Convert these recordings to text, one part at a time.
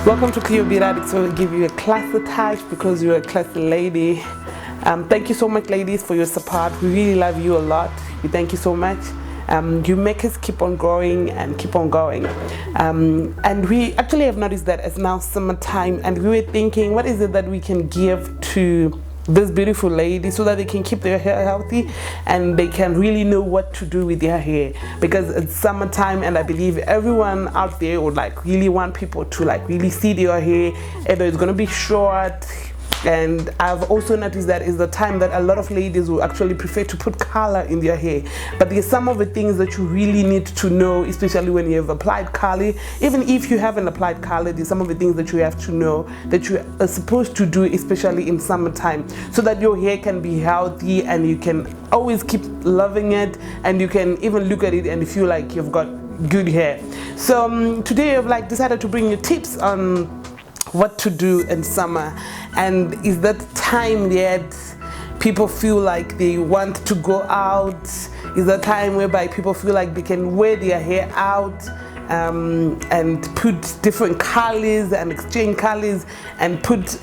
Welcome to Cleo Beauty Addicts, where we give you a classy touch because you're a classy lady. Thank you so much, ladies, for your support. We really love you a lot. We thank you so much. You make us keep on growing and keep on going. And we actually have noticed that it's now summertime, and we were thinking, what is it that we can give to this beautiful lady so that they can keep their hair healthy and they can really know what to do with their hair, because it's summertime and I believe everyone out there would like really want people to like really see their hair, either it's going to be short. And I've also noticed that is the time that a lot of ladies will actually prefer to put color in their hair. But there's some of the things that you really need to know, especially when you have applied color. Even if you haven't applied color, there's some of the things that you have to know that you are supposed to do, especially in summertime, so that your hair can be healthy and you can always keep loving it, and you can even look at it and feel like you've got good hair. So today I've like decided to bring you tips on what to do in summer. And is that time yet people feel like they want to go out? Is that time whereby people feel like they can wear their hair out and put different colors and exchange colors and put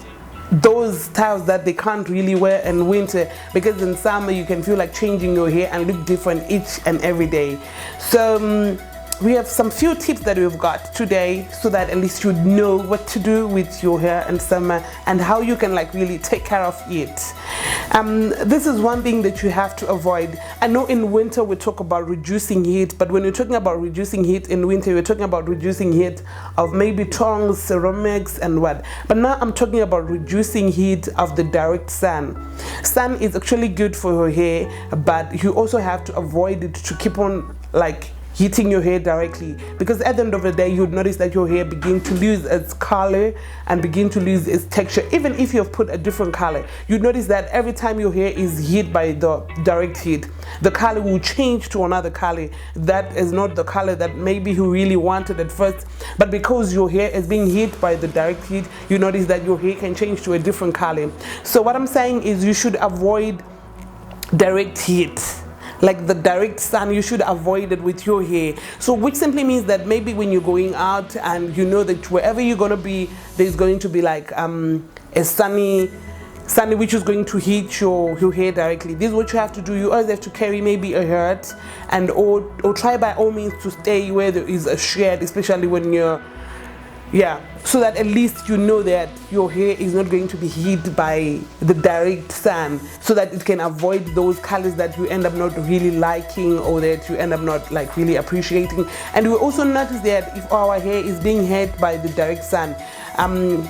those styles that they can't really wear in winter, because in summer you can feel like changing your hair and look different each and every day. So we have some few tips that we've got today so that at least you know what to do with your hair in summer and how you can like really take care of it. This is one thing that you have to avoid. I know in winter we talk about reducing heat, but when you're talking about reducing heat in winter, we're talking about reducing heat of maybe tongs, ceramics and what. But now I'm talking about reducing heat of the direct sun. Sun is actually good for your hair, but you also have to avoid it to keep on like heating your hair directly, because at the end of the day you'd notice that your hair begin to lose its color and begin to lose its texture. Even if you've put a different color, you notice that every time your hair is hit by the direct heat, the color will change to another color that is not the color that maybe you really wanted at first. But because your hair is being hit by the direct heat, you notice that your hair can change to a different color. So what I'm saying is you should avoid direct heat. Like the direct sun, you should avoid it with your hair. So which simply means that maybe when you're going out and you know that wherever you're going to be, there's going to be like a sunny which is going to heat your hair directly. This is what you have to do. You always have to carry maybe a hat, and or try by all means to stay where there is a shade, especially when you're so that at least you know that your hair is not going to be hit by the direct sun, so that it can avoid those colors that you end up not really liking or that you end up not like really appreciating. And we also notice that if our hair is being hit by the direct sun,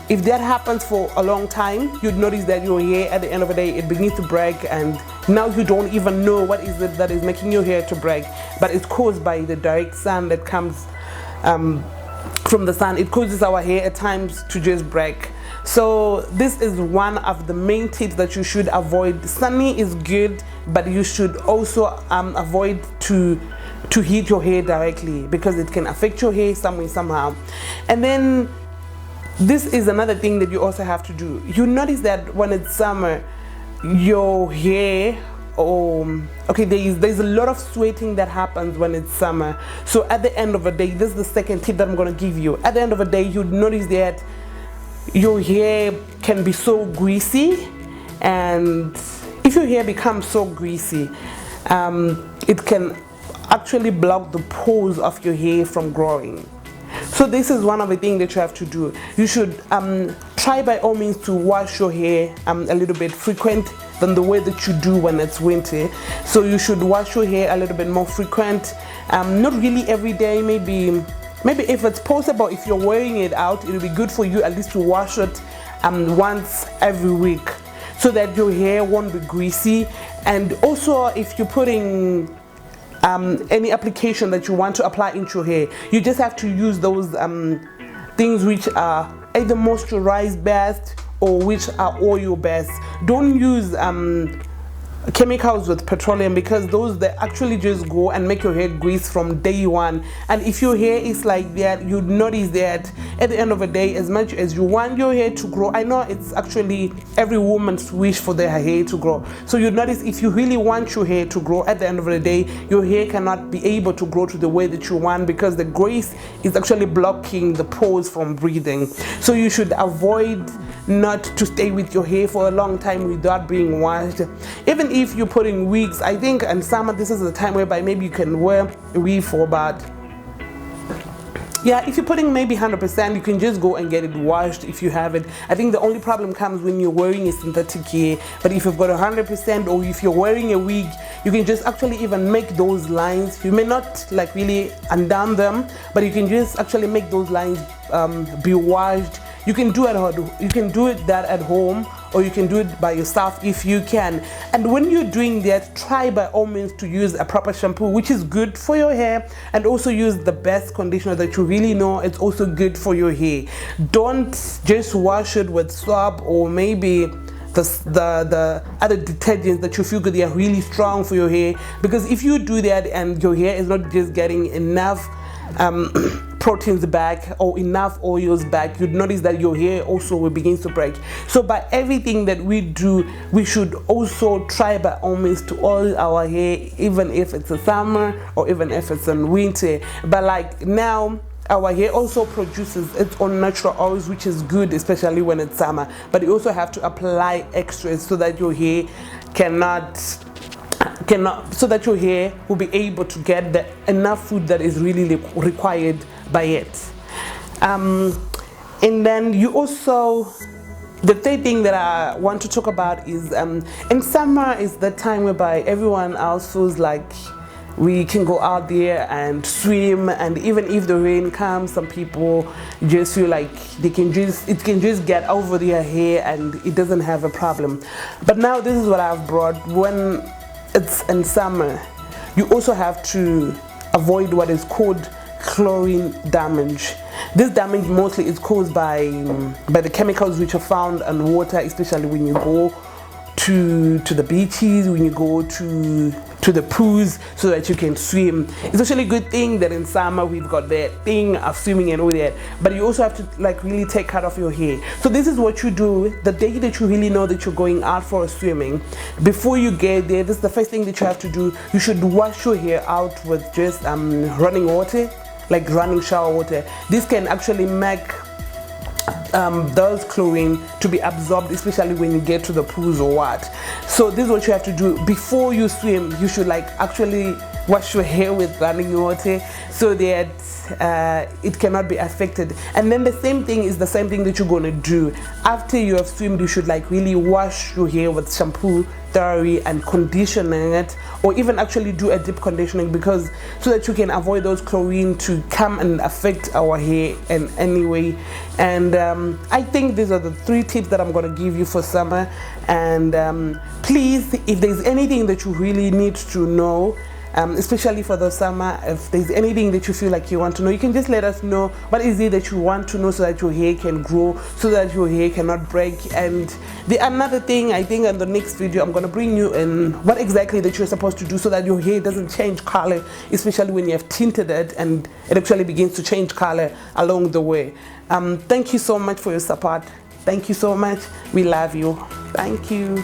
if that happens for a long time, you'd notice that your hair at the end of the day it begins to break, and now you don't even know what is it that is making your hair to break, but it's caused by the direct sun that comes from the sun. It causes our hair at times to just break. So this is one of the main tips that you should avoid. Sunny is good, but you should also avoid to heat your hair directly, because it can affect your hair some way somehow. And then this is another thing that you also have to do. You notice that when it's summer, your hair there's a lot of sweating that happens when it's summer. So at the end of the day, this is the second tip that I'm going to give you. At the end of the day, you'd notice that your hair can be so greasy, and if your hair becomes so greasy, it can actually block the pores of your hair from growing. So this is one of the things that you have to do. You should try by all means to wash your hair a little bit frequent than the way that you do when it's winter. So you should wash your hair a little bit more frequent, not really every day, maybe if it's possible, if you're wearing it out, it'll be good for you at least to wash it once every week, so that your hair won't be greasy. And also if you're putting any application that you want to apply into your hair, you just have to use those things which are either moisturized best or which are oil based. Don't use chemicals with petroleum, because those, they actually just go and make your hair grease from day one. And if your hair is like that, you'd notice that at the end of the day, as much as you want your hair to grow, I know it's actually every woman's wish for their hair to grow, so you'd notice if you really want your hair to grow, at the end of the day your hair cannot be able to grow to the way that you want, because the grease is actually blocking the pores from breathing. So you should avoid not to stay with your hair for a long time without being washed. Even if you're putting wigs, I think in summer this is the time whereby maybe you can wear a wig for about, yeah, if you're putting maybe 100%, you can just go and get it washed if you have it. I think the only problem comes when you're wearing a synthetic hair, but if you've got 100%, or if you're wearing a wig, you can just actually even make those lines. You may not like really undone them, but you can just actually make those lines be washed. You can do that at home, or you can do it by yourself if you can. And when you're doing that, try by all means to use a proper shampoo, which is good for your hair, and also use the best conditioner that you really know it's also good for your hair. Don't just wash it with soap or maybe the other detergents that you feel they are really strong for your hair, because if you do that and your hair is not just getting enough proteins back or enough oils back, you'd notice that your hair also will begin to break. So by everything that we do, we should also try by all means to oil our hair, even if it's a summer or even if it's in winter. But like now, our hair also produces its own natural oils, which is good, especially when it's summer. But you also have to apply extras so that your hair so that your hair will be able to get enough food that is really required by it. And then you also, the third thing that I want to talk about is in summer is the time whereby everyone else feels like we can go out there and swim, and even if the rain comes, some people just feel like it can just get over their hair and it doesn't have a problem. But now this is what I've brought. When it's in summer, you also have to avoid what is called chlorine damage. This damage mostly is caused by the chemicals which are found in water, especially when you go to the beaches, when you go to the pools so that you can swim. It's actually a good thing that in summer we've got that thing of swimming and all that, but you also have to like really take care of your hair. So this is what you do the day that you really know that you're going out for swimming. Before you get there, this is the first thing that you have to do. You should wash your hair out with just running water, like running shower water. This can actually make those chlorine to be absorbed, especially when you get to the pools or what. So this is what you have to do before you swim. You should like actually wash your hair with running water so that it cannot be affected. And then the same thing is the same thing that you're going to do after you have swimmed. You should like really wash your hair with shampoo thoroughly and conditioning it, or even actually do a deep conditioning, because so that you can avoid those chlorine to come and affect our hair in any way. And I think these are the 3 tips that I'm going to give you for summer. And please, if there's anything that you really need to know, especially for the summer, if there's anything that you feel like you want to know, you can just let us know. What is it that you want to know so that your hair can grow, so that your hair cannot break? And another thing, I think in the next video I'm going to bring you in what exactly that you're supposed to do so that your hair doesn't change color, especially when you have tinted it and it actually begins to change color along the way. Thank you so much for your support. Thank you so much. We love you. Thank you.